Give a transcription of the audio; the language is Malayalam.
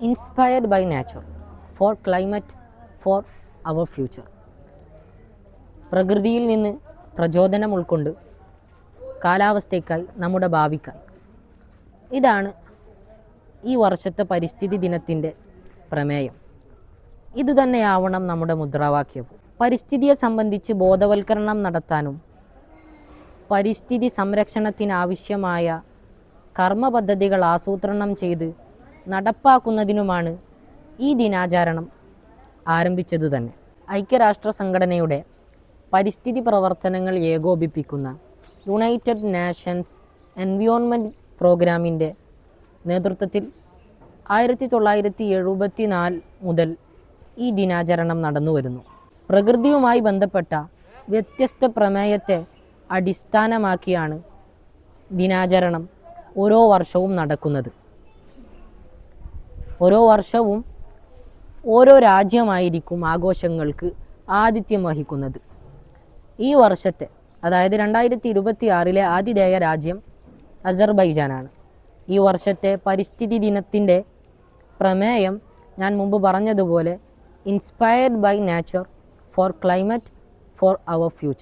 Inspired by nature for climate for our future. പ്രകൃതിയിൽ നിന്ന് പ്രചോദനം ഉൾക്കൊണ്ട് കാലാവസ്ഥയ്ക്കായി, നമ്മുടെ ഭാവിക്കായി. ഇതാണ് ഈ വർഷത്തെ പരിസ്ഥിതി ദിനത്തിൻ്റെ പ്രമേയം. ഇതുതന്നെയാവണം നമ്മുടെ മുദ്രാവാക്യവും. പരിസ്ഥിതിയെ സംബന്ധിച്ച് ബോധവൽക്കരണം നടത്താനും പരിസ്ഥിതി സംരക്ഷണത്തിനാവശ്യമായ കർമ്മ പദ്ധതികൾ ആസൂത്രണം ചെയ്ത് നടപ്പാക്കുന്നതിനുമാണ് ഈ ദിനാചരണം ആരംഭിച്ചത് തന്നെ. ഐക്യരാഷ്ട്ര സംഘടനയുടെ പരിസ്ഥിതി പ്രവർത്തനങ്ങൾ ഏകോപിപ്പിക്കുന്ന യുണൈറ്റഡ് നേഷൻസ് എൻവിയോൺമെൻറ്റ് പ്രോഗ്രാമിൻ്റെ നേതൃത്വത്തിൽ 1974 മുതൽ ഈ ദിനാചരണം നടന്നു വരുന്നു. പ്രകൃതിയുമായി ബന്ധപ്പെട്ട വ്യത്യസ്ത പ്രമേയത്തെ അടിസ്ഥാനമാക്കിയാണ് ദിനാചരണം ഓരോ വർഷവും നടക്കുന്നത്. ഓരോ വർഷവും ഓരോ രാജ്യമായിരിക്കും ആഘോഷങ്ങൾക്ക് ആതിഥ്യം വഹിക്കുന്നത്. ഈ വർഷത്തെ, അതായത് 2026 ആതിഥേയ രാജ്യം അസർബൈജാനാണ്. ഈ വർഷത്തെ പരിസ്ഥിതി ദിനത്തിൻ്റെ പ്രമേയം ഞാൻ മുമ്പ് പറഞ്ഞതുപോലെ inspired by nature for climate for our future.